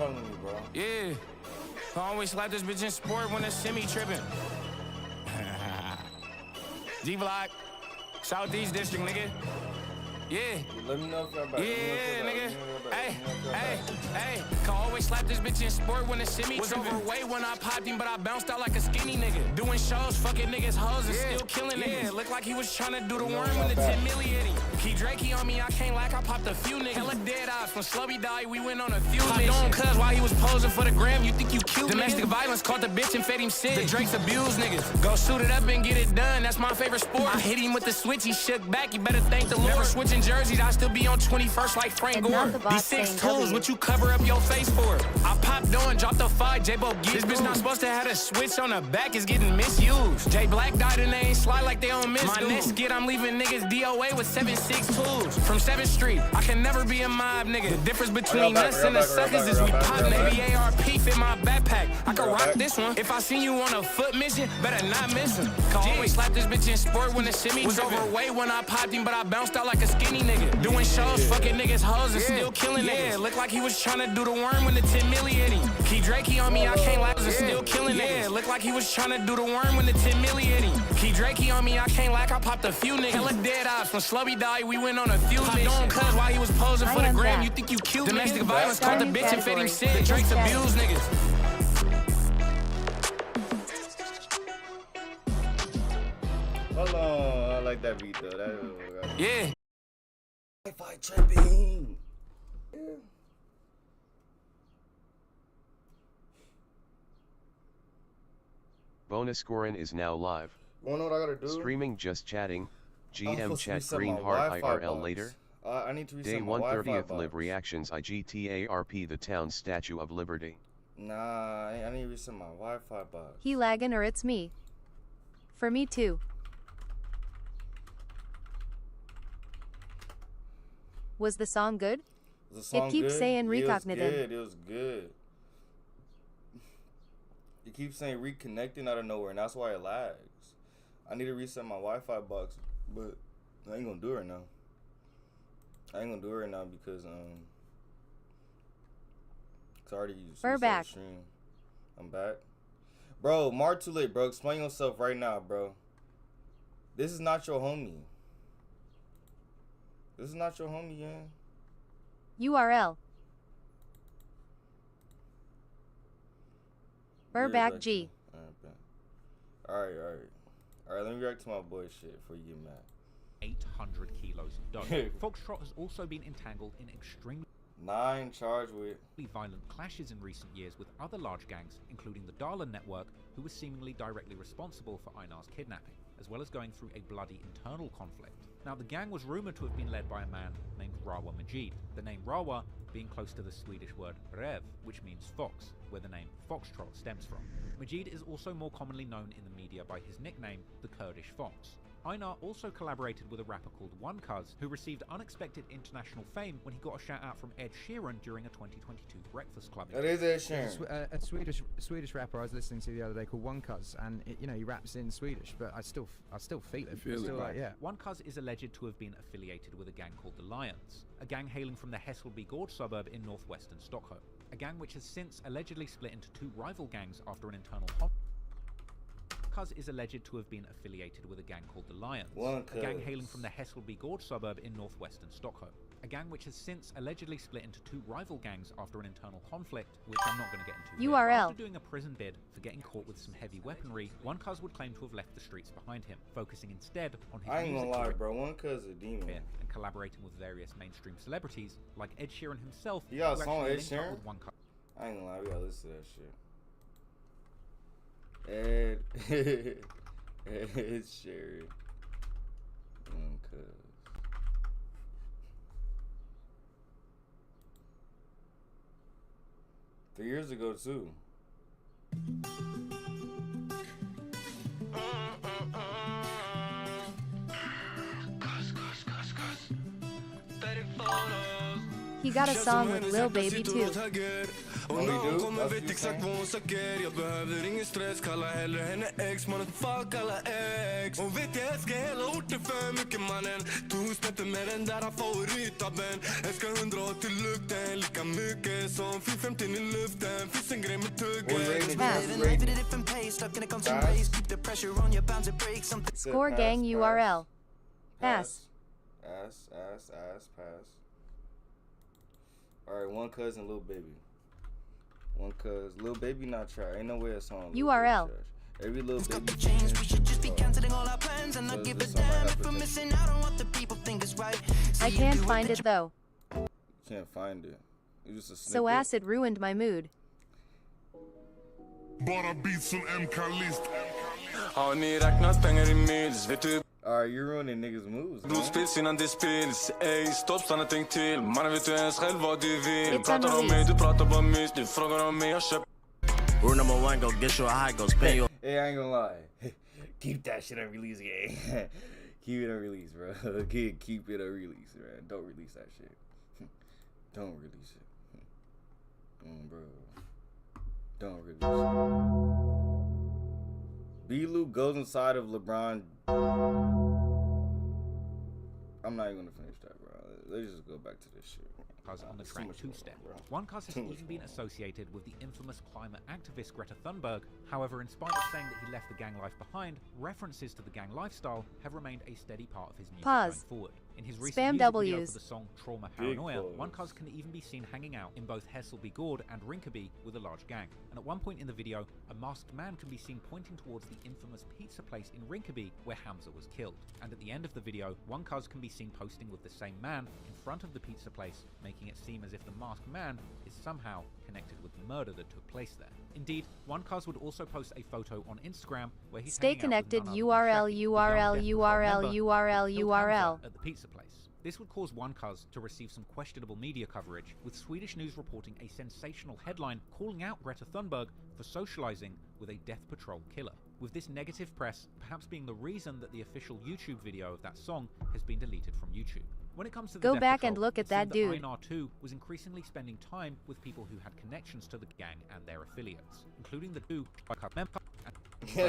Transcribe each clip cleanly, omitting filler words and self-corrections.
trolling me, bro. Yeah. I always slap this bitch in sport when it's semi tripping. D-Block, Southeast District, nigga. Yeah. Let me know if y'all back. Yeah, nigga. Hey. Can always slap this bitch in sport when it's semi was overweight when I popped him, but I bounced out like a skinny nigga. Doing shows, fucking niggas, hoes, and still killing niggas. Yeah, look like he was trying to do the worm when the 10 million. Key Drakey on me, I can't like I popped a few niggas. Hella dead eyes from Slubby Dog, we went on a few missions. Don't cuz while he was posing for the gram, you think you cute. Domestic violence caught the bitch and fed him sick. The Drakes abuse niggas. Go suit it up and get it done, that's my favorite sport. I hit him with the switch, he shook back, you better thank the Lord. Never switching jerseys, I still be on 21st like Frank Gore. These 6 tools, what you cover up your face for? I popped on, dropped the 5, J-Bo get this bitch not supposed to have a switch on the back, is getting misused. J Black died and they ain't slide like they on miss. My next skit, I'm leaving niggas DOA with 7-6 tools. From 7th Street, I can never be a mob nigga. The difference between us and the suckers is we pop. Maybe ARP fit my backpack. I can rock this one. If I see you on a foot mission, better not miss him. Can always slap this bitch in sport when the shimmy was overweight when I popped him, but I bounced out like a skinny nigga. Doing shows, fucking niggas, hoes, and still killing niggas. Look like he was trying to do the worm when the 10 million. Key Drakey on me, I can't like and still killing niggas. Look like he was trying to do the worm when the 10 million. Key Drakey on me, I can't like I popped a few niggas. Hella dead eyes from Slubby Dog, we went on a few missions. Don't cuz while he was posing for the gram, you think you cute. Domestic violence caught the bitch and fed him sick. The Drakes abuse niggas. Hold on, I like that beat though. Yeah. Wi-Fi tripping. Yeah. Bonus scoring is now live. Wanna know what I gotta do? Streaming just chatting. I'm GM supposed to chat reset green my heart Wi-Fi IRL box. later. I need to reset Day my Wi-Fi 130th box. live reactions IGTARP the town statue of liberty. Nah, I need to reset my Wi-Fi box. He lagging or it's me. For me too. Was the song good? Was the song It keeps good? saying Yeah, recognited. It was good. It keeps saying reconnecting out of nowhere, and that's why it lags. I need to reset my Wi-Fi box, but I ain't gonna do it right now. I ain't gonna do it right now because it's already We're back. Stream. I'm back, bro. Martulate, bro. Explain yourself right now, bro. This is not your homie. This is not your homie, yeah. URL. Burback Yeah, G. Alright. Let me react to my boy shit before you get mad. 800 kilos of dough. Foxtrot has also been entangled in extremely 9 charged with violent clashes in recent years with other large gangs, including the Darlan network, who was seemingly directly responsible for Einar's kidnapping, as well as going through a bloody internal conflict. Now, the gang was rumored to have been led by a man named Rawa Majid, the name Rawa being close to the Swedish word rev, which means fox, where the name Foxtrot stems from. Majid is also more commonly known in the media by his nickname, the Kurdish Fox. Einar also collaborated with a rapper called One Cuz, who received unexpected international fame when he got a shout out from Ed Sheeran during a 2022 Breakfast Club that is Ed Sheeran. A Swedish rapper I was listening to the other day called One Cuz, and you know, he raps in Swedish, but I still feel it. Yeah. One Cuz is alleged to have been affiliated with a gang called the Lions, a gang hailing from the Hässelby Gård suburb in northwestern Stockholm, a gang which has since allegedly split into 2 rival gangs after an internal Cuz is alleged to have been affiliated with a gang called the Lions, a gang hailing from the Hässelby Gård suburb in northwestern Stockholm, a gang which has since allegedly split into 2 rival gangs after an internal conflict, which I'm not going to get into here. URL. After doing a prison bid for getting caught with some heavy weaponry, One Cuz would claim to have left the streets behind him, focusing instead on his I ain't music gonna lie, career bro. One Cuz a demon. and collaborating with various mainstream celebrities like Ed Sheeran himself. You got a who song actually with Ed linked up Sheeran? with One Cuz. I ain't gonna lie, we gotta listen to that shit. Ed Sheeran. One Cuz. Three years ago too. He He got a song with Lil Baby too. Oh, we do? That's what you saying? Jag behöver ingen stress, kalla hellre henne ex. Mannen fuck alla ex. Hon vet jag älskar hela orten för mycket mannen. Two-steppen med den där favorittabben. Älskar 180 till lukten, lika mycket som 450 i luften. Finns en grej med tugget. Score gang URL. Pass. Pass. Alright, one cousin, little baby. One cuz, little baby not trash. Ain't no way a song. URL. Every little baby. We should just be canceling all our plans and not give a damn if we're missing out on what the people think is right. I can't find it though. Can't find it. It's just a snippet. So acid ruined my mood. Bara beats som MK-list. Har ni räknat pengar i mils? Vet du Alright, you're ruining niggas' moves, man. blodspills innan det spills? Ey, stopp, stanna, tänk till. Mannen, vet du ens själv vad du vill? It's Pratar om mig, unreleased. du pratar bara mys. Du frågar om mig, jag köper. Rule number one, go get you a high, go spin you. Hey, I ain't gonna lie. Keep that shit unreleased, gang. Keep it unreleased, bro. Keep it unreleased, man. Don't release that shit. Don't release it. Bro. Don't release it. B-Lou goes inside of LeBron. I'm not even gonna finish that, bro. Let's just go back to this shit. Cuz on the Too track much Two going Step. on, bro. One Cuz has Too much even been going on. associated with the infamous climate activist Greta Thunberg. However, in spite of saying that he left the gang life behind, references to the gang lifestyle have remained a steady part of his music Pause. going forward. In his recent Spam music video Ws. for the song Trauma Big Paranoia, pause. One Cuz can even be seen hanging out in both Hesselby Gord and Rinkeby with a large gang. And at one point in the video, a masked man can be seen pointing towards the infamous pizza place in Rinkeby where Hamza was killed. And at the end of the video, One Cuz can be seen posting with the same man in front of the pizza place, making it seem as if the masked man is somehow connected with the murder that took place there. Indeed, One Cuz would also post a photo on Instagram where he's Stay hanging out with connected. none other than URL, Shaki, the URL, young Death Patrol URL, member URL, who killed URL. Hamza at the pizza place. This would cause One Cuz to receive some questionable media coverage, with Swedish news reporting a sensational headline calling out Greta Thunberg for socializing with a Death Patrol killer. With this negative press perhaps being the reason that the official YouTube video of that song has been deleted from YouTube. When it comes to the Go Death back Patrol, and look it at that seemed dude. Einar 2 was increasingly spending time with people who had connections to the gang and their affiliates, including the two Club member and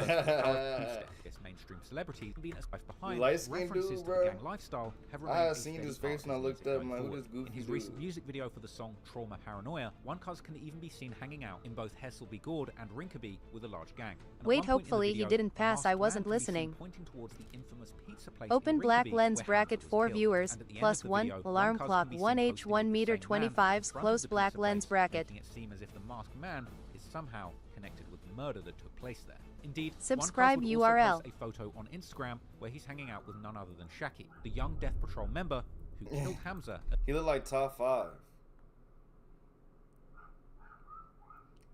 this mainstream celebrity being as left behind. Light-skinned References dude, to the bro. gang lifestyle have I remained had a seen steady his part face of when I his looked music up. I'm going like, who forward. this goofy In his dude? recent music video for the song Trauma Paranoia, One Cuz can even be seen hanging out in both Hesselby Gord and Rinkeby with a large gang. And at Wait, one point in the hopefully he video, didn't a pass, masked I wasn't man can be seen listening. pointing towards the infamous pizza place Open in black Rinkeby lens where bracket Hamza was 4 killed. viewers, And at the end plus of the 1, video, alarm One Cuz clock can be seen 1H posting 1 with the meter same man 25s, in front of close the black pizza lens place, bracket. making it seem as if the masked man is somehow connected with the murder that took place there. Indeed, Subscribe One Cuz would also URL. post a photo on Instagram where he's hanging out with none other than Shaki, the young Death Patrol member who killed Hamza. He looked like top 5.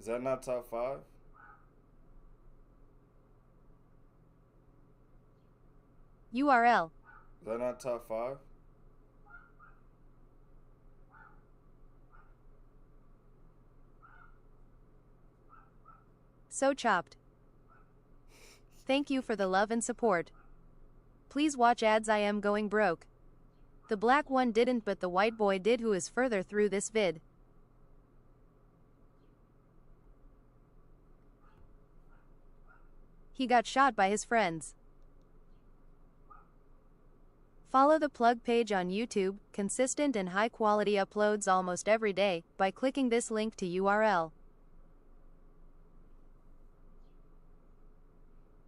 Is that not top 5? URL. Is that not top 5? So chopped. Thank you for the love and support. Please watch ads. I am going broke. The black one didn't, but the white boy did, who is further through this vid. He got shot by his friends. Follow the plug page on YouTube, consistent and high quality uploads almost every day, by clicking this link to URL.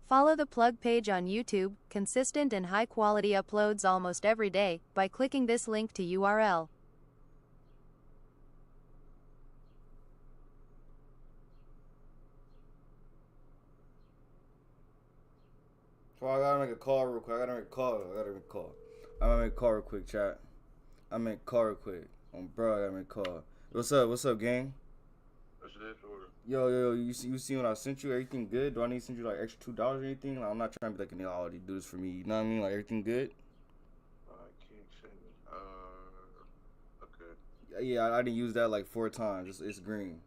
Follow the plug page on YouTube, consistent and high quality uploads almost every day, by clicking this link to URL. Well, I gotta make a call real quick. I'm gonna make a call real quick, chat. I'm gonna make a call real quick. Bro, I gotta make a call. What's up, gang? What's this order? Yo, you see when I sent you everything good? Do I need to send you like extra $2 or anything? Like, I'm not trying to be like, oh, they do this for me. You know what I mean? Like, everything good? Can't send me. Okay. Yeah, I didn't use that like 4 times. It's green.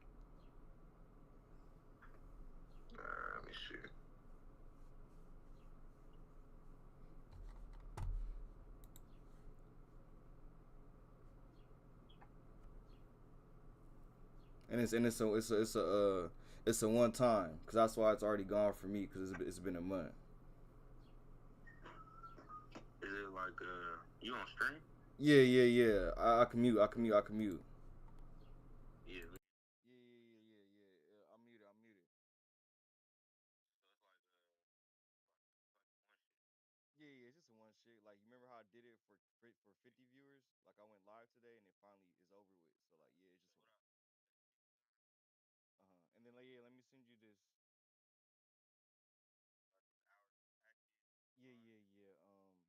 Let me see. And it's a one time, cause that's why it's already gone for me, cause it's been a month. Is it like you on stream? Yeah. I commute. Yeah. I'm muted. Yeah, it's just a one shit. Like, you remember how I did it for 50 viewers? Like, I went live today and it finally is over with. So like, yeah, it's just and then like, yeah, let me send you this. Yeah.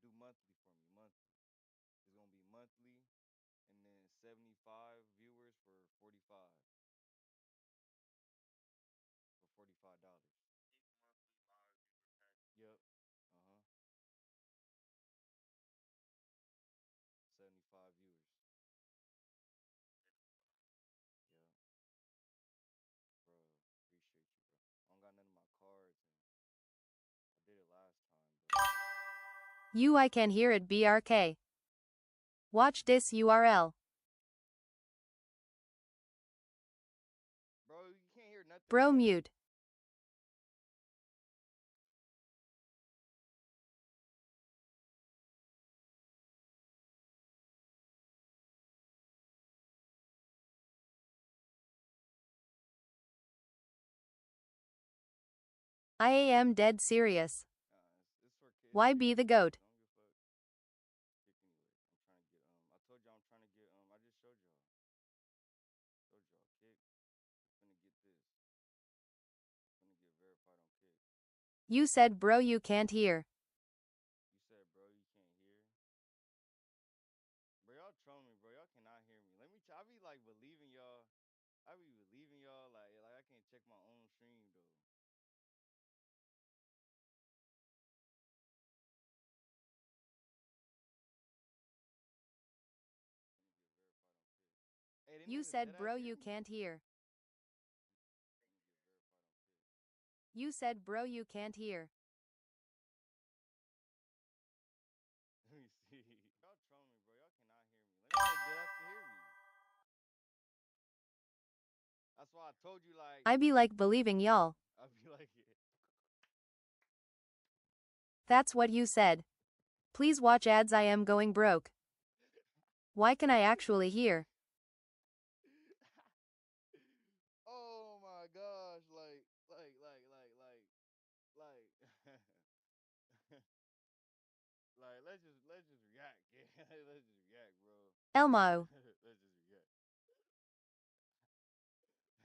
Do monthly for me, monthly. It's gonna be monthly, and then 75 viewers for 45 $45. Yep. 75 viewers. Yep. Bro, appreciate you, bro. I don't got none of my cards, and I did it last time, bro. I can hear it BRK. Watch this URL. Bro, you can't hear nothing. Bro mute. I am dead serious. It's for kids. Why be the goat? Don't give a fuck. Kick anyway. I'm trying to get I told y'all I'm trying to get I just showed y'all. Kick. Finna get this. Finna get verified on Kick. You said bro you can't hear. You said bro you can't hear. Bro, y'all trolling me, bro. Y'all cannot hear me. Let me try. I be like believing y'all. Like I can't check my own stream though. Hey, You said bro you can't hear. You said bro you can't hear. Let me see. Y'all trolling me, bro. Y'all cannot hear me. Let me know if y'all can hear me. That's why I told you, like. I be like believing y'all. I be like it. That's what you said. Please watch ads. I am going broke. Why can I actually hear? Oh my gosh, like like let's just react, yeah. Let's just react, bro. Elmo. Let's just react.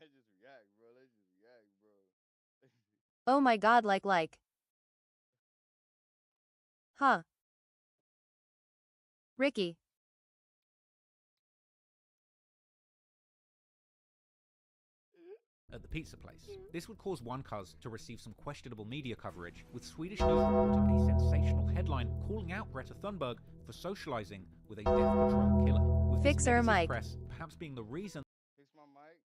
Let's just react, bro. Oh my god, like. Huh. Ricky. At the pizza place. This would cause one cuz to receive some questionable media coverage, with Swedish news reporting a sensational headline calling out Greta Thunberg for socializing with a Death Patrol killer. With Fix this her negative mic. press perhaps being the reason. Fix my mic.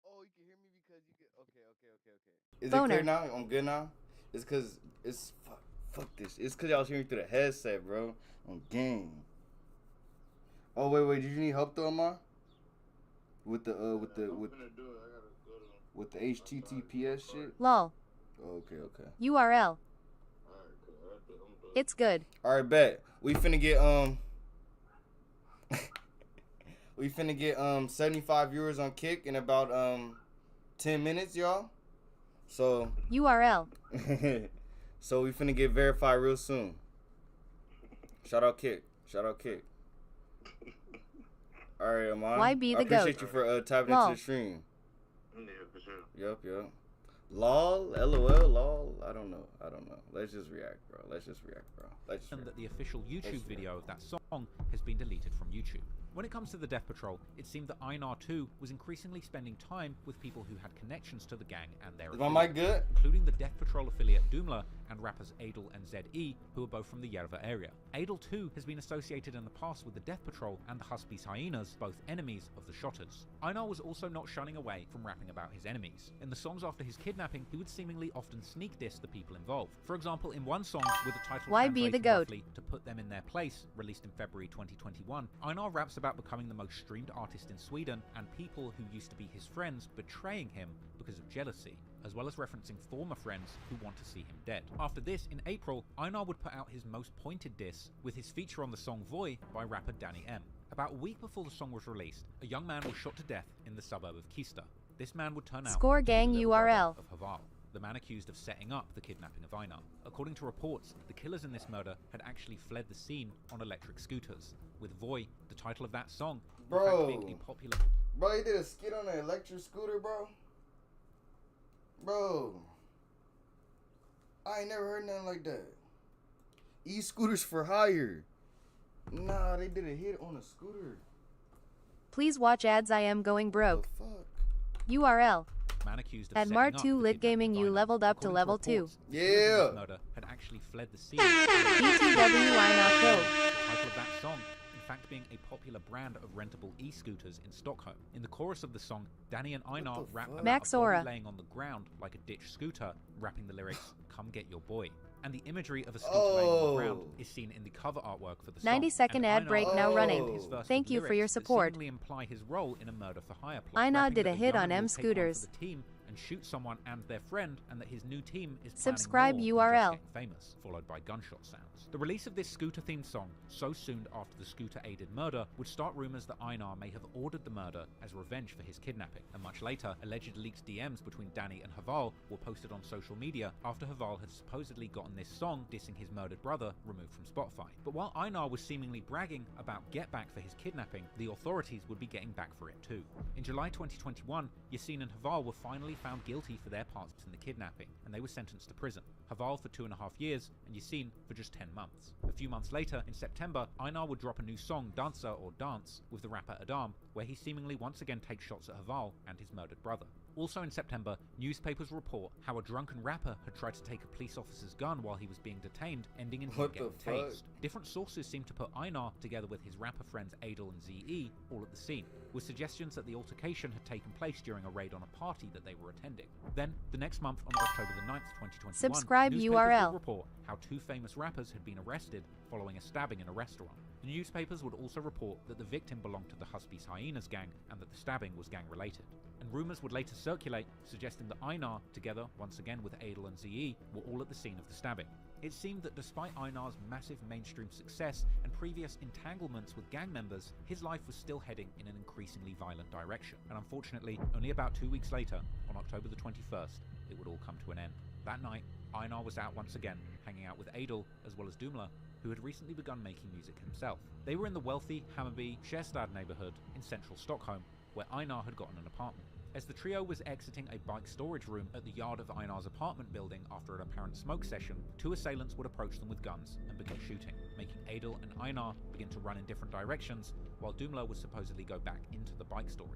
Oh, you can hear me because you can. Okay. Is Boner. it clear now? I'm good now. It's cause it's fuck this. It's cause y'all was hearing through the headset, bro. On game. Oh wait. Did you need help though, Amar? With the HTTPS shit? Lol. Okay. URL. It's good. Alright, bet. We finna get 75 viewers on Kick in about 10 minutes, y'all. So URL. so we finna get verified real soon. Shout out Kick. Alright, Amon. Why be the I appreciate goat? you for tapping Lol. into the stream. Yeah, for sure. Yep. LOL, LOL, LOL. I don't know. Let's just react, bro. And that the official YouTube video of that song has been deleted from YouTube. When it comes to the Death Patrol, it seemed that Einar 2 was increasingly spending time with people who had connections to the gang and their Is my mic good? including the Death Patrol affiliate Doomla and rappers Adel and ZE, who are both from the Järva area. Adel too has been associated in the past with the Death Patrol and the Husby's Hyenas, both enemies of the Shotters. Einar was also not shunning away from rapping about his enemies. In the songs after his kidnapping, he would seemingly often sneak diss the people involved. For example, in one song with the title Why be the translated goat? roughly to put them in their place, released in February 2021, Einar raps about becoming the most streamed artist in Sweden and people who used to be his friends betraying him because of jealousy, as well as referencing former friends who want to see him dead. After this, in April, Einar would put out his most pointed diss with his feature on the song Voi by rapper Danny M. About a week before the song was released, a young man was shot to death in the suburb of Kista. This man would turn out Score to be gang the little brother URL. of Haval, the man accused of setting up the kidnapping of Einar. According to reports, the killers in this murder had actually fled the scene on electric scooters, with Voi, the title of that song, in fact being a popular... Bro, he did a skit on an electric scooter, bro. Bro, I ain't never heard nothing like that. E-scooters for hire. Nah, they did a hit on a scooter. Please watch ads. I am going broke. The fuck? URL. Man accused of At setting Mar up 2 the Lit Gaming, kidnapping you of Einar. leveled up to According level 2. reports, the killers in Yeah. this murder had actually fled the scene. BTW Einar killed. The title of that song, in fact being a popular brand of rentable e-scooters in Stockholm. In the chorus of the song, Danny and Einar the rap fuck? about Max a body Aura. laying on the ground like a ditched scooter, rapping the lyrics, "Come get your boy." And the imagery of a scooter laying on the ground is seen in the cover artwork for the song. 90-second And ad Einar break would now follow running. his verse Thank with you for your lyrics that support. seemingly imply his role in a murder for hire plot. Einar rapping did that a hit young on will M take one for scooters. the team and shoot someone and their friend, and that his new team is planning Subscribe more than URL. just getting famous, followed by gunshot sounds. The release of this scooter-themed song, so soon after the scooter-aided murder, would start rumors that Einar may have ordered the murder as revenge for his kidnapping. And much later, alleged leaked DMs between Danny and Haval were posted on social media after Haval had supposedly gotten this song dissing his murdered brother removed from Spotify. But while Einar was seemingly bragging about get back for his kidnapping, the authorities would be getting back for it too. In July 2021, Yasin and Haval were finally found guilty for their parts in the kidnapping, and they were sentenced to prison. Haval for 2.5 years, and Yasin for just 10 months. A few months later, in September, Einar would drop a new song, Dancer or Dance, with the rapper Adam, where he seemingly once again takes shots at Haval and his murdered brother. Also in September, newspapers report how a drunken rapper had tried to take a police officer's gun while he was being detained, ending in him What getting the fuck? tased. Different sources seem to put Einar together with his rapper friends Adel and ZE all at the scene, with suggestions that the altercation had taken place during a raid on a party that they were attending. Then, the next month on October the 9th, 2021, Subscribe newspapers URL. would report how two famous rappers had been arrested following a stabbing in a restaurant. The newspapers would also report that the victim belonged to the Husby's Hyenas gang and that the stabbing was gang-related. And rumours would later circulate, suggesting that Einar, together once again with Adel and ZE, were all at the scene of the stabbing. It seemed that despite Einar's massive mainstream success and previous entanglements with gang members, his life was still heading in an increasingly violent direction. And unfortunately, only about 2 weeks later, on October the 21st, it would all come to an end. That night, Einar was out once again, hanging out with Adel as well as Dumla, who had recently begun making music himself. They were in the wealthy Hammarby Kärrstad neighborhood in central Stockholm, where Einar had gotten an apartment. As the trio was exiting a bike storage room at the yard of Einar's apartment building after an apparent smoke session, two assailants would approach them with guns and begin shooting, making Adel and Einar begin to run in different directions, while Dumla would supposedly go back into the bike storage.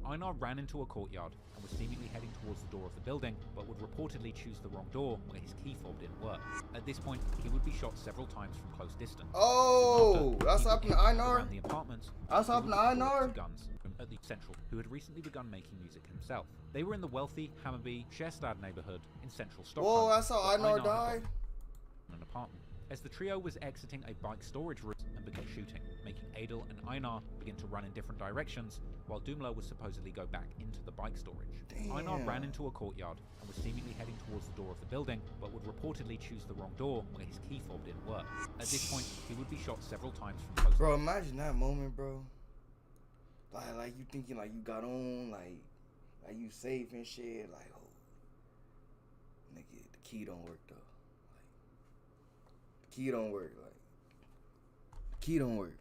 Einar ran into a courtyard and was seemingly heading towards the door of the building, but would reportedly choose the wrong door where his key fob didn't work. At this point, he would be shot several times from close distance. Oh, After, that's he would happened to get Einar? around the apartments. That's he would happened to report Einar? guns from at the Central, who had recently begun making music himself. They were in the wealthy Hammarby Kärrstad neighborhood in central Stockholm. Whoa, that's how where Einar had died? gotten an apartment. As the trio was exiting a bike storage room and began shooting, making Adel and Einar begin to run in different directions, while Dumla would supposedly go back into the bike storage. Einar Damn. ran into a courtyard and was seemingly heading towards the door of the building, but would reportedly choose the wrong door where his key fob didn't work. At this point, he would be shot several times from close. Bro, imagine that moment, bro. Like you thinking like you got on, like you safe and shit. Like, oh, nigga, the key don't work though. Like, the key don't work. Like, the key don't work.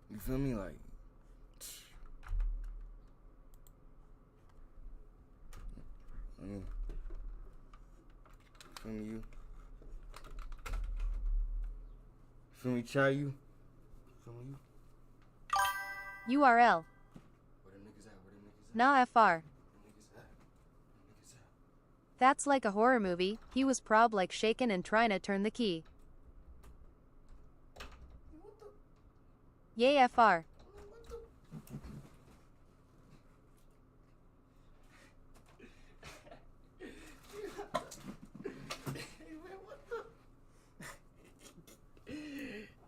You feel me? Like, feel me? You feel me? Try you. Feel me? You. URL. Where them niggas at? Where them niggas at? Nah FR. Where them niggas at? Where them niggas at? That's like a horror movie. He was prob like shaking and trying to turn the key. Yay FR.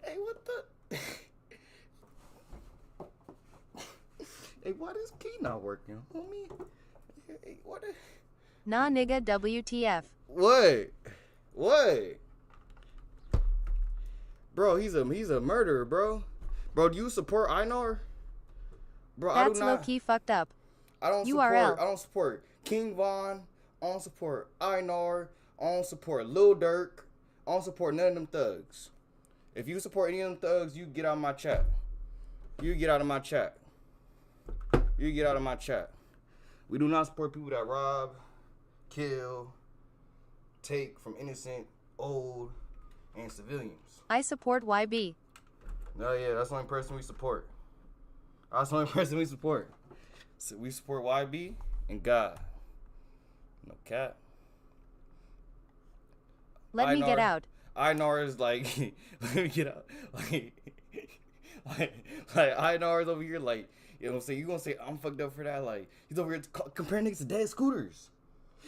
Hey, what the? not working, homie. Hey, what? Nah, nigga, WTF. What? Bro, he's a murderer, bro. Bro, do you support Einar? Bro, That's I do not. low-key fucked up. I don't URL. support King Von. I don't support Einar. I don't support Lil Durk. I don't support none of them thugs. If you support any of them thugs, you get out of my chat. You get out of my chat. You get out of my chat. We do not support people that rob, kill, take from innocent, old, and civilians. I support YB. No, yeah, that's the only person we support. That's the only person we support. So we support YB and God. No cap. Let me get out. Einar is like, let me get out. Like Einar is over here like, you know what I'm saying? You gonna say I'm fucked up for that? Like, he's over here comparing niggas to dead scooters.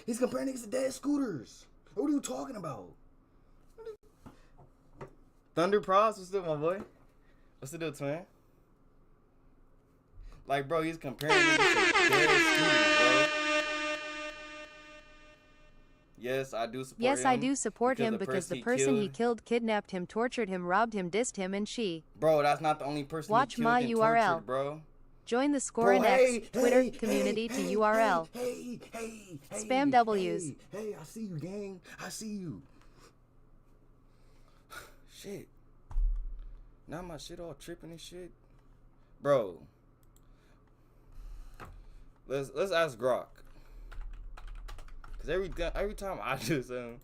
He's comparing niggas to dead scooters. What are you talking about? Thunder Pros, what's up, my boy? What's the deal, twin? Like, bro, he's comparing niggas to dead scooters, bro. Yes, I do support him. Yes, I do support him because the person he killed kidnapped him, tortured him, robbed him, dissed him, and she. Bro, that's not the only person Watch he killed my and URL. tortured, bro. Join the Scorin X Twitter community to URL. Hey, Spam W's. Hey, I see you, gang. I see you. Shit. Now my shit all tripping and shit. Bro. Let's ask Grok. Cause every time I do something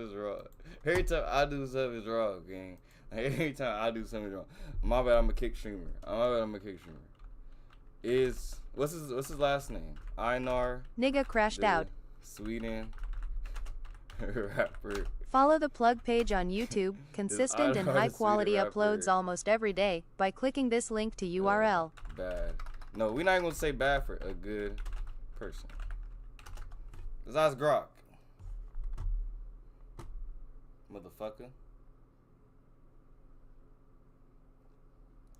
is wrong. Every time I do something is wrong, gang. Every time I do something wrong. My bad, I'm a kick streamer. What's his last name? Einar. Nigga crashed out. Sweden rapper. Follow the plug page on YouTube, consistent and high quality uploads almost every day, by clicking this link to URL. Bad. No, we're not gonna say bad for a good person. Let's ask Grok. Motherfucker.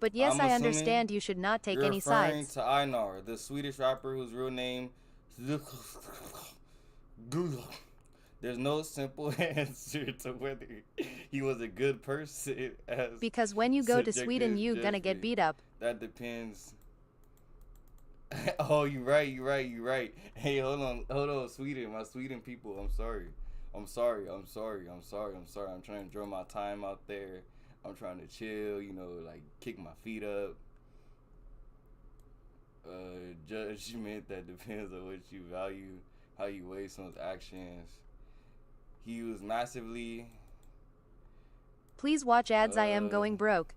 But yes, I'm I assuming understand you should not take you're any referring sides. to Einar, the Swedish rapper whose real name. There's no simple answer to whether he was a good person. Because when you go to Sweden, you gonna get beat up. That depends. Oh, you right. Hey, hold on, Sweden, my Sweden people. I'm sorry. I'm trying to enjoy my time out there. I'm trying to chill, like kick my feet up. Judgment that depends on what you value, how you weigh someone's actions. He was massively. Please watch ads. I am going broke.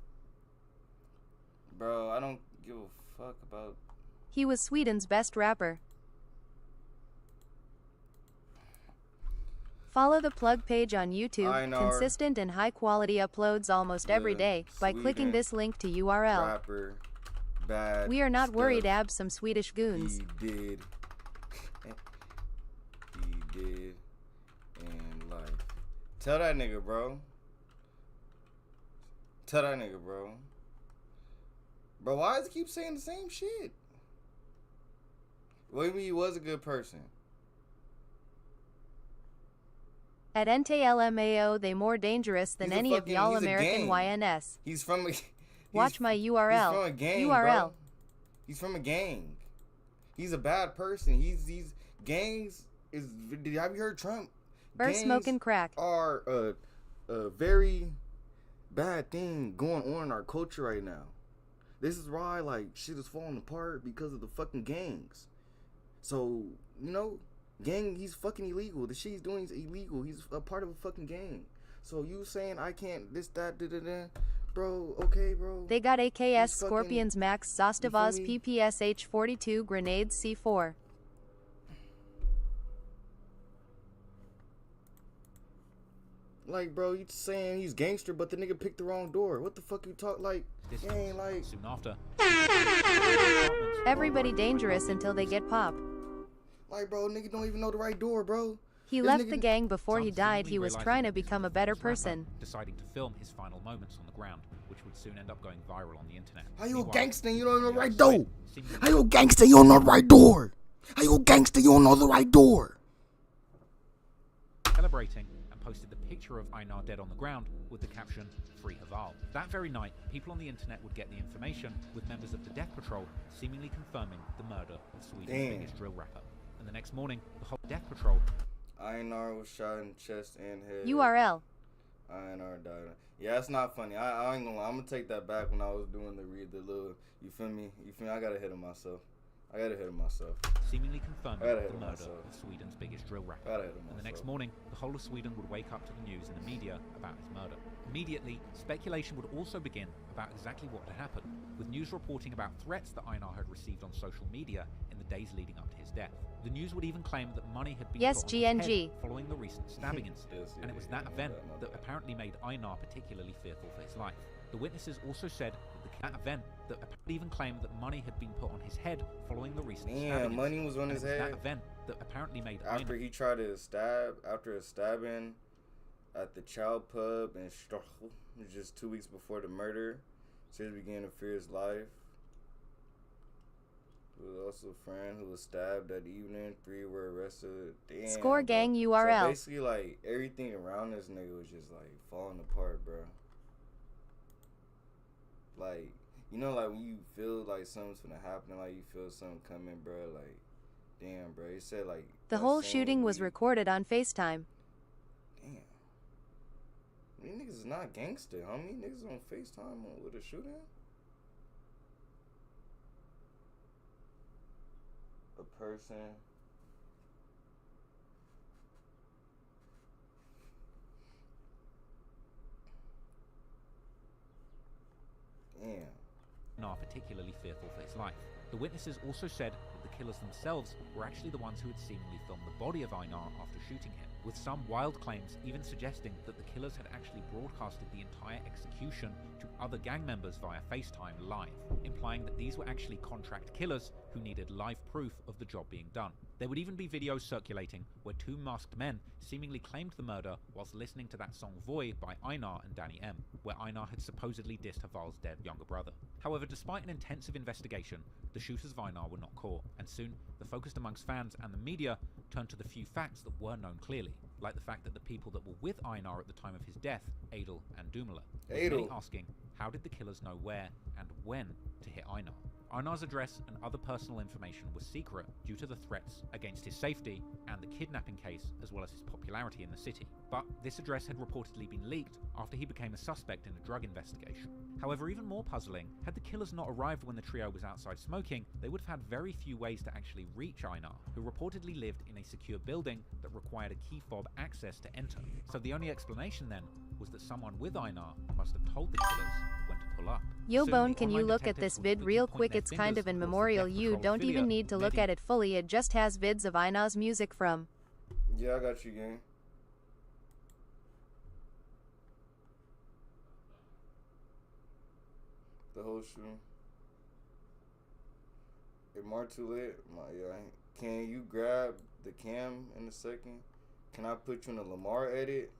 Bro, I don't give a fuck about. He was Sweden's best rapper. Follow the plug page on YouTube, consistent and high quality uploads almost every day, by clicking this link to URL. Rapper, bad we are not stuff worried abs some Swedish goons. He did in life. Tell that nigga, bro. Bro, why does he keep saying the same shit? What do you mean he was a good person? At NTLMAO, they more dangerous than any of y'all American YNS. He's from a... Watch my URL. He's from a gang, URL. bro. He's from a gang. He's a bad person. He's gangs is... Have you heard Trump? Or smoking crack. Are a very bad thing going on in our culture right now. This is why, like, shit is falling apart because of the fucking gangs. So, gang, he's fucking illegal. The shit he's doing is illegal. He's a part of a fucking gang. So you saying I can't this, that, da-da-da. Bro, okay, bro. They got AKS Scorpions Max Zostavaz PPSH 42 grenades C4. Like, bro, you saying he's gangster, but the nigga picked the wrong door. What the fuck you talk like? This ain't like soon after. Everybody dangerous until they get pop. Like, bro, nigga don't even know the right door, bro. He This left nigga- the gang before Some he died. seemingly He was realizing trying to that this become a was better false rapper, person. deciding to film his final moments on the ground, which would soon end up going viral on the internet. How you a Meanwhile, gangster and you don't know the the right outside door? seemingly How you a gangster you don't know the right door? How you a gangster you don't know the right door? celebrating and posted the picture of Einar dead on the ground with the caption, "Free Haval." That very night, people on the internet would get the information, with members of the Death Patrol seemingly confirming the murder of Sweden's Damn. biggest drill rapper. And the next morning, the whole Death Patrol Einar was shot in chest and head. URL. Einar died. Yeah, it's not funny. I ain't gonna lie. I'm gonna take that back when I was doing the little, you feel me? I gotta hit him myself. seemingly confirming I gotta the hit murder myself. of Sweden's biggest drill rapper. Gotta hit him And the next myself. morning, the whole of Sweden would wake up to the news in the media about his murder. Immediately, speculation would also begin about exactly what had happened, with news reporting about threats that Einar had received on social media in the days leading up to his death. The news would even claim that money had been Yes, put on his head GNG. following the recent stabbing incident, Yes, and it was yeah, that yeah, event my that bad. apparently made Einar particularly fearful for his life. The witnesses also said that event that apparently even claimed that money had been put on his head following the recent stabbing Damn, money incident. was on And his it was head that event that apparently made after he tried to after a stabbing at the child pub in Stockholm, just 2 weeks before the murder. So he began to fear his life. There was also a friend who was stabbed that evening. 3 were arrested. Damn, Score bro. gang So URL. basically, like, everything around this nigga was just, like, falling apart, bro. Like, you know, like, when you feel like something's gonna happen, like, you feel something coming, bro, like, damn, bro. He said, like, The that whole same shooting was week- recorded on FaceTime. Damn. These niggas is not gangster, homie. Niggas on FaceTime with a shooting. A person. Damn. Einar particularly fearful for his life. The witnesses also said that the killers themselves were actually the ones who had seemingly filmed the body of Einar after shooting him, with some wild claims even suggesting that the killers had actually broadcasted the entire execution to other gang members via FaceTime live, implying that these were actually contract killers who needed live proof of the job being done. There would even be videos circulating where 2 masked men seemingly claimed the murder whilst listening to that song Voy by Einar and Danny M, where Einar had supposedly dissed Haval's dead younger brother. However, despite an intensive investigation, the shooters of Einar were not caught, and soon the focus amongst fans and the media turned to the few facts that were known clearly, like the fact that the people that were with Einar at the time of his death, Adel and Dumela, with many Adel. asking how did the killers know where and when to hit Einar. Einar's address and other personal information was secret due to the threats against his safety and the kidnapping case, as well as his popularity in the city. But this address had reportedly been leaked after he became a suspect in a drug investigation. However, even more puzzling, had the killers not arrived when the trio was outside smoking, they would have had very few ways to actually reach Einar, who reportedly lived in a secure building that required a key fob access to enter. So the only explanation then was that someone with Einar must have told the killers when to pull up. Yo Soon, Bone, the can you online look at detectives this would vid quickly real point quick? their It's kind of fingers in towards the memorial. Death You Patrol don't even affiliate, need to look Mehdi. at it fully. It just has vids of Einar's music from. Yeah, I got you, gang. The whole shooting. Am I too late? Can you grab the cam in a second? Can I put you in a Lamar edit?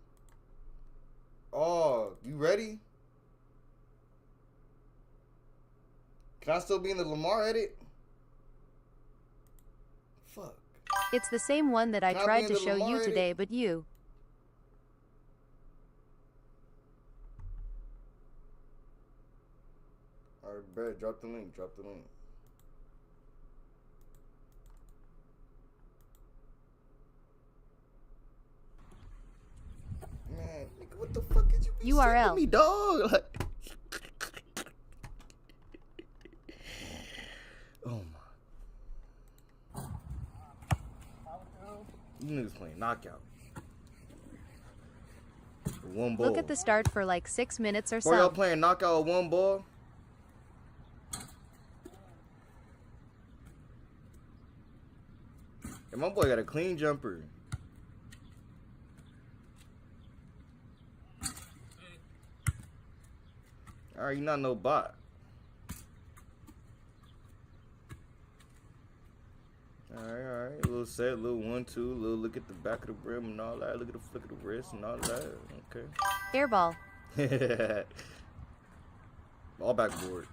Oh, you ready? Can I still be in the Lamar edit? Fuck. It's the same one that I Can I be tried in to the show Lamar you edit? today, but you. Alright, bet. Drop the link. Drop the link. Man, nigga, what the fuck is you be URL. sending me, dog? Like, oh my. You niggas playing knockout. One ball. Look at the start for like 6 minutes or Boy, y'all so. playing knockout with one ball? And my boy got a clean jumper. Alright, you not no bot. Alright. A little little set, little 1-2, little look at the back of the brim and all that. Look at the flick of the wrist and all that. Okay. Airball. All backboard.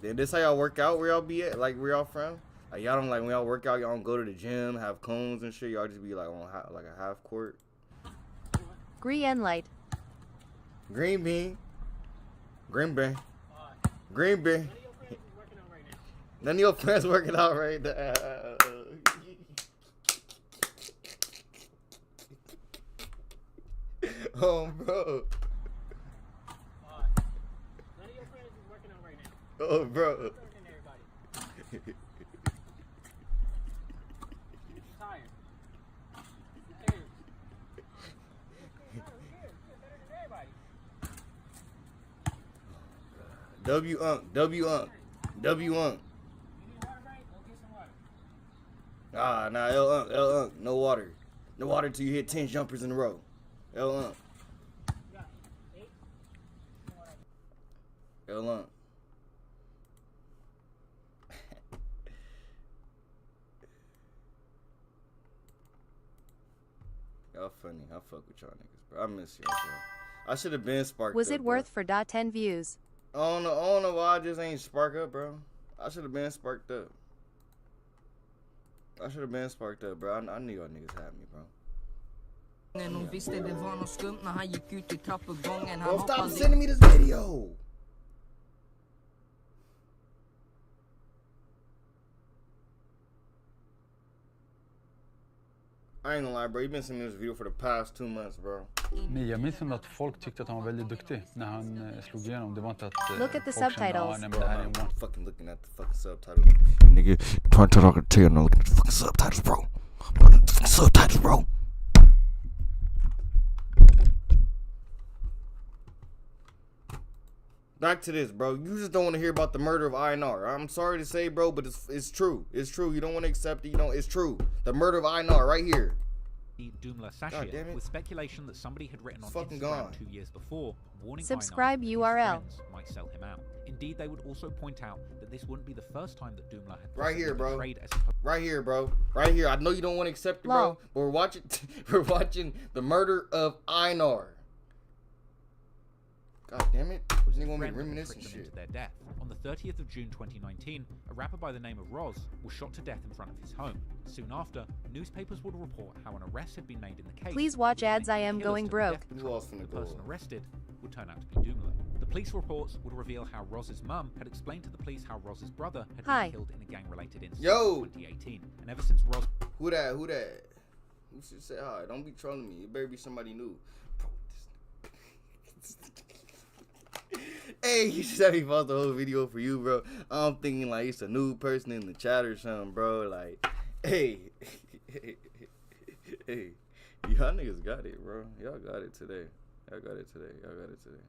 Then this how y'all work out? Where y'all be at? Like where y'all from? Like y'all don't like when y'all work out. Y'all don't go to the gym, have cones and shit. Y'all just be like on like a half court. Green light. Green bean. Green bean. Green bean. None of your friends working out right now. Oh, bro. None of your friends is working out right now. Oh, bro. Tired. Who cares? Who cares? You're better than everybody. W-Unk. You need water, right? Go get some water. Ah, nah, L-Unk. No water. No water till you hit 10 jumpers in a row. L-Unk. You got 8? L-Unk. Y'all funny. I fuck with y'all niggas, bro. I miss y'all, bro. I should have been sparked Was up, it bro. worth for .10 views? I don't know why I just ain't spark up, bro. I should have been sparked up. I should have been sparked up, bro. I knew y'all niggas had me, bro. Bro, stop sending me this video. I ain't gonna lie, bro. You been sending me this video for the past 2 months, bro. Men jag minns ändå att folk tyckte att han var väldigt duktig när han slog igenom. Det var inte att Look at the folk kände, subtitles. nej, men det här är en one. Fucking looking at the fucking subtitles. Nigga, trying to talk to you, I'm not looking at the fucking subtitles, bro. I'm looking at the fucking subtitles, bro. Back to this, bro. You just don't want to hear about the murder of INR. I'm sorry to say, bro, but it's true. It's true. You don't want to accept it. You know, it's true. The murder of INR right here. Dumla God damn Sashia, it. with speculation that somebody had written on Fucking Instagram gone. 2 years before, warning Subscribe Einar that his URL. friends might sell him out. Indeed, they would also point out that this wouldn't be the first time that Dumla had Right here, bro. betrayed as Right here, bro. Right here. I know you don't want to accept it, bro. Lol. But we're watching. We're watching the murder of Einar. God damn it! was Nigga his want me friend to and reminisce tricked and them into shit. their death. On the 30th of June 2019, a rapper by the name of Roz was shot to death in front of his home. Soon after, newspapers would report how an arrest had been made in the case. Please watch which ads. linked I the am killers going to the broke. death Who patrol. else finna The go person up? arrested would turn out to be Dumla. The police reports would reveal how Roz's mum had explained to the police how Roz's brother had Hi. been killed in a gang-related incident Yo! in 2018. And ever since Roz Who that? Who that? Who should say hi? Don't be trolling me. It better be somebody new. Bro, this... Hey, you should have me post the whole video for you, bro. I'm thinking like it's a new person in the chat or something, bro. Like, hey, hey, y'all niggas got it, bro. Y'all got it today. Y'all got it today. Y'all got it today.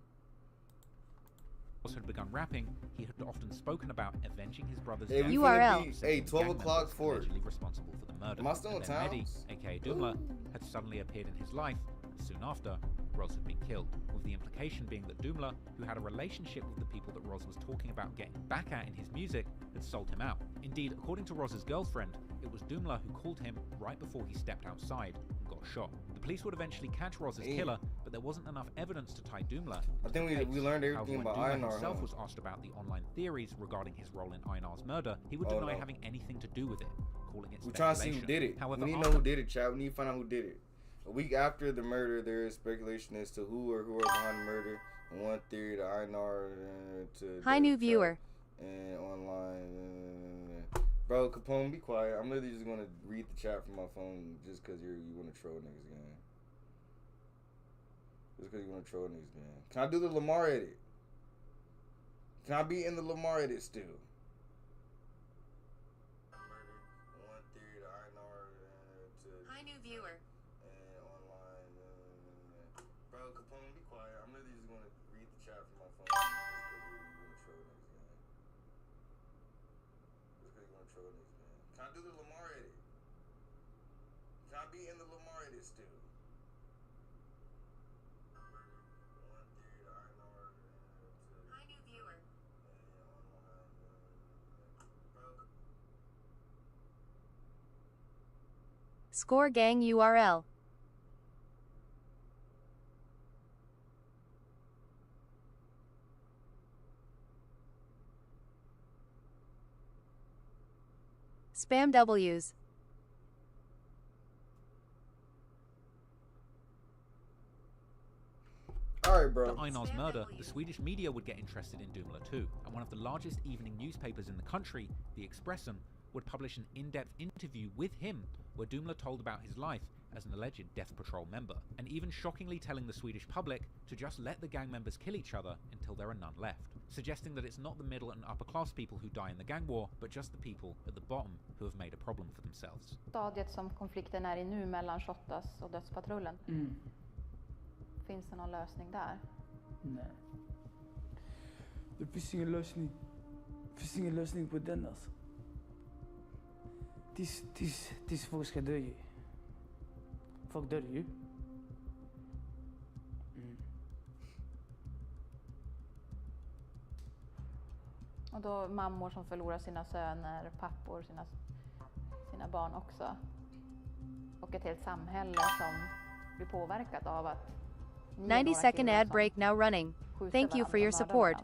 had begun rapping, he had often spoken about avenging his brother's Hey, death. we URL. finna be- hey, 12 Gang o'clock members for it. allegedly responsible for the murder. Am I still in And then Mehdi, towns? aka Dumla, had suddenly appeared in his life. Soon after, Roz had been killed, with the implication being that Dumla, who had a relationship with the people that Roz was talking about getting back at in his music, had sold him out. Indeed, according to Roz's girlfriend, it was Dumla who called him right before he stepped outside and got shot. The police would eventually catch Roz's Damn. killer, but there wasn't enough evidence to tie Dumla. I think to the we case. learned However, everything when about Dumla Einar, himself huh? was asked about the online theories regarding his role in Einar's murder, he would Oh, deny no. having anything to do with it, calling it We're trying to see who speculation. did it. However, We need to know after who did it, chat. We need to find out who did it. A week after the murder, there is speculation as to who or who are behind the murder. And one theory, the Einar to Hi, the new chat viewer. and online. Bro, Capone, be quiet. I'm literally just gonna read the chat from my phone just because you want to troll niggas, gang. Just because you want to troll niggas, gang. Can I do the Lamar edit? Can I be in the Lamar edit still? One theory, the Einar to Hi, new viewer. and online. Bro, Capone, be quiet. I'm literally just gonna read the chat from my phone just because you want to troll niggas, gang. Just because you want to troll niggas, gang. Can I do the Lamar edit? Can I be in the Lamar edit still? One theory, the Einar to Hi, new viewer. Score gang URL. Spam Ws. Alright, bro. After Einar's murder, the Swedish media would get interested in Dumla too, and one of the largest evening newspapers in the country, the Expressen, would publish an in-depth interview with him where Dumla told about his life as an alleged Death Patrol member, and even shockingly telling the Swedish public to just let the gang members kill each other until there are none left, suggesting that it's not the middle and upper class people who die in the gang war, but just the people at the bottom who have made a problem for themselves. Stadiet som konflikten är i nu mellan Shottaz och Dödspatrullen. Finns det någon lösning där? Nej. Det finns ingen lösning. Det finns ingen lösning på den alltså. Tills folk ska dö ju. Folk dör ju. Och då mammor som förlorar sina söner, pappor, sina barn också. Och ett helt samhälle som blir påverkat av att 90-second ad break now running. Thank you for your support.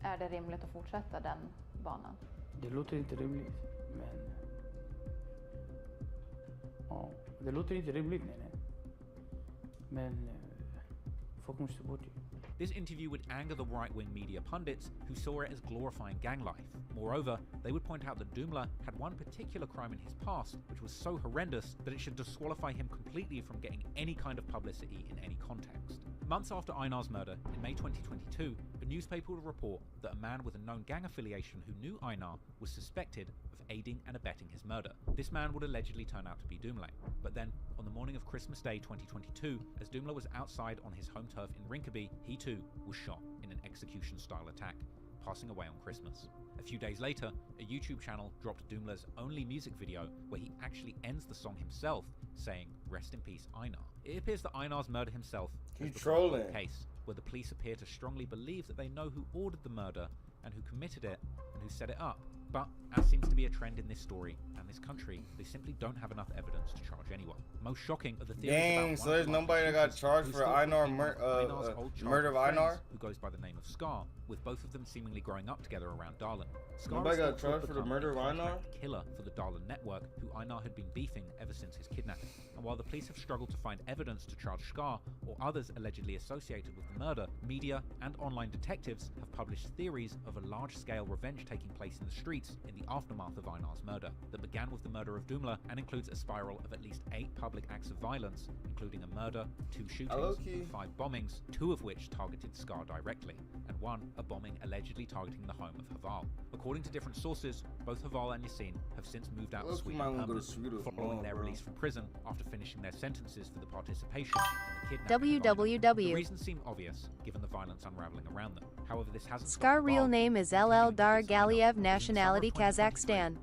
Är det rimligt att fortsätta den banan? Det låter inte rimligt, men... Ja, det låter inte rimligt, nej. Men... folk måste bort ju. This interview would anger the right-wing media pundits who saw it as glorifying gang life. Moreover, they would point out that Dumla had one particular crime in his past which was so horrendous that it should disqualify him completely from getting any kind of publicity in any context. Months after Einar's murder, in May 2022, a newspaper would report that a man with a known gang affiliation who knew Einar was suspected of aiding and abetting his murder. This man would allegedly turn out to be Dumla. But then, on the morning of Christmas Day 2022, as Dumla was outside on his home turf in Rinkeby, he too was shot in an execution-style attack, passing away on Christmas. A few days later, a YouTube channel dropped Dumla's only music video where he actually ends the song himself, saying, "Rest in peace, Einar." It appears that Einar's murder himself has become a case where the police appear to strongly believe that they know who ordered the murder and who committed it and who set it up. But, as seems to be a trend in this story and this country, they simply don't have enough evidence to charge anyone. Most shocking are the theories about so there's nobody that got charged for Einar's murder of Einar? Who goes by the name of Scar, with both of them seemingly growing up together around Darlin. Nobody got charged for the murder of Einar? Killer for the Darlin network, who Einar had been beefing ever since his kidnapping. And while the police have struggled to find evidence to charge Scar or others allegedly associated with the murder, media and online detectives have published theories of a large-scale revenge taking place in the streets in the aftermath of Einar's murder that began with the murder of Dumla and includes a spiral of at least 8 public acts of violence, including a murder, 2 shootings, and 5 bombings, 2 of which targeted Scar directly, and 1 a bombing allegedly targeting the home of Haval. According to different sources, both Haval and Yasin have since moved out to Sweden permanently, following their release from prison after finishing their sentences for the participation in the kidnapping. www. The reasons seem obvious, given the violence unraveling around them. However, this hasn't Scar real name is LL Dar Galiev, nationality Kazakhstan.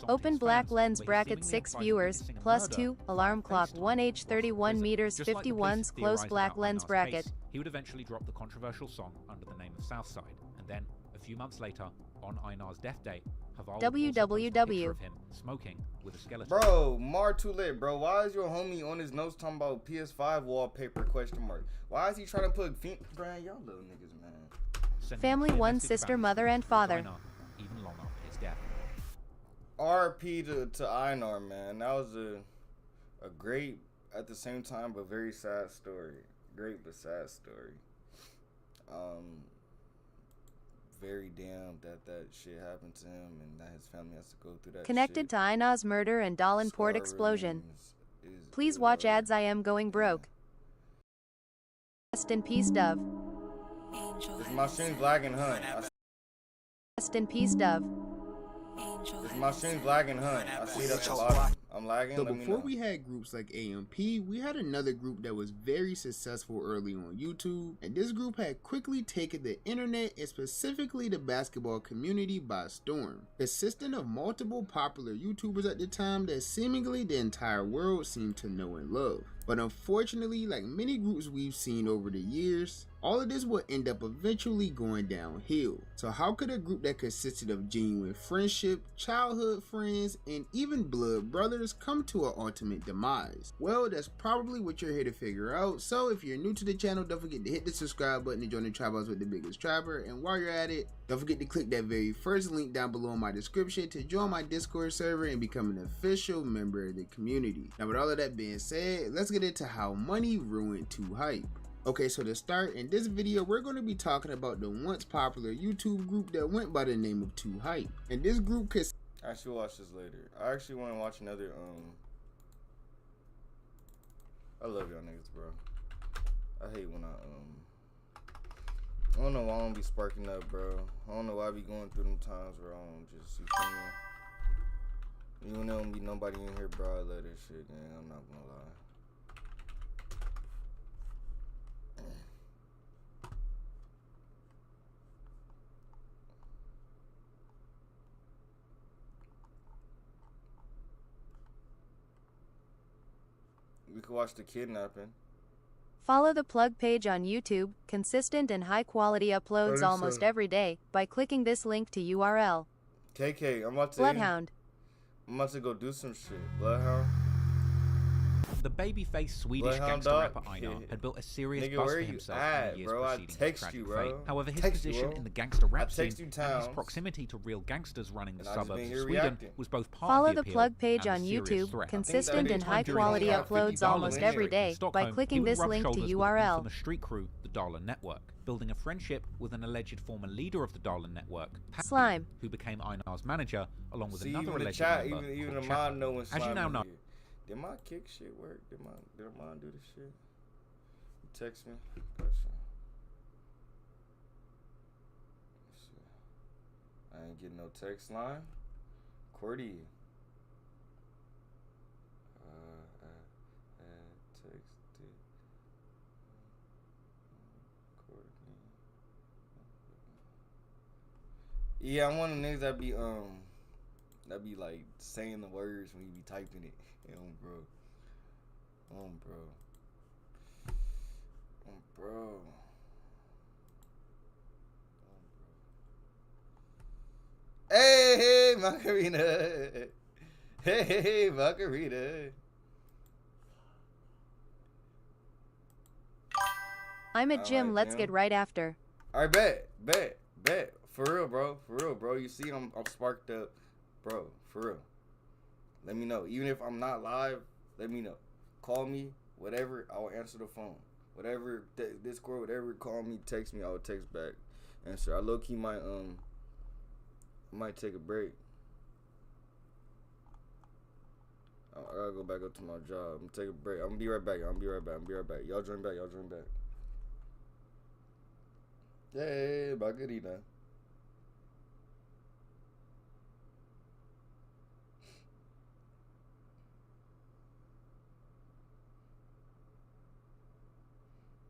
Open black lens bracket 6 viewers, +2, alarm clock 1H 31 meters 51s close black lens bracket. He would eventually drop the controversial song under the name of Southside, and then, a few months later, on Einar's death date, Haval www. of him smoking with a skeleton. Bro, Mar too lit, bro. Why is your homie on his notes talking about PS5 wallpaper ? Why is he trying to put Brian, y'all little niggas, man. Family, one sister, mother, and father. Even long after his death. RP to Einar, man. That was a great, at the same time, but very sad story. Great but sad story. Very damn that shit happened to him and that his family has to go through that. Connected shit. to Einar's murder and Dahlan port explosion. Please watch ads. I am going broke. Rest in peace, Dove. This machine's lagging, hun. Rest in peace, Dove. This machine's lagging, hun. I see that a lot. I'm lagging. So before we had groups like AMP, we had another group that was very successful early on YouTube, and this group had quickly taken the internet and specifically the basketball community by storm, consisting of multiple popular YouTubers at the time that seemingly the entire world seemed to know and love. But unfortunately, like many groups we've seen over the years, All of this would end up eventually going downhill. So how could a group that consisted of genuine friendship, childhood friends, and even blood brothers come to an ultimate demise? Well, that's probably what you're here to figure out. So if you're new to the channel, don't forget to hit the subscribe button to join the Tribe House with the biggest trapper. And while you're at it, don't forget to click that very first link down below in my description to join my Discord server and become an official member of the community. Now with all of that being said, let's get into how money ruined 2Hype. Okay, so to start, in this video, we're going to be talking about the once popular YouTube group that went by the name of 2Hype. And this group could... I should watch this later. I actually want to watch another, I love y'all niggas, bro. I hate when I don't know why I don't be sparking up, bro. I don't know why I be going through them times where I don't just, you feel me? Even though there don't be nobody in here, bro, I love this shit, man. I'm not gonna lie. We could watch the kidnapping. Follow the plug page on YouTube, consistent and high quality uploads almost every day, by clicking this link to URL. KK, I'm about to... Bloodhound. I'm about to go do some shit. Bloodhound. The babyface Swedish gangster rapper Einar had built a serious buzz for himself in the years preceding his tragic fate. However, his position in the gangster rap scene and his proximity to real gangsters running the suburbs of Sweden was both part Follow of the the plug page on YouTube, consistent and high quality uploads almost every day, by clicking this link to URL. From the street crew, the Darla Network, building a friendship with an alleged former leader of the Darla Network, Slime, who became Einar's manager, along with another even alleged chat, member even called the Chapel. mod know when Slime As you now know. Did my kick shit work? Did my mod do this shit? You text me? Gotcha. I ain't getting no text line. Cordy. Texted Courtney. Yeah, I'm one of the niggas that be like saying the words when you be typing it. Bro. Hey, Macarena. Hey, Macarena. I'm at gym, let's get right after. Alright, bet. For real, bro. You see, I'm sparked up. Bro, for real. Let me know. Even if I'm not live, let me know. Call me, whatever, I will answer the phone. Whatever, Discord, whatever, call me, text me, I will text back. Answer. I low-key might take a break. I gotta go back up to my job. I'm gonna take a break. I'm gonna be right back. Y'all join back. Hey, Margarita.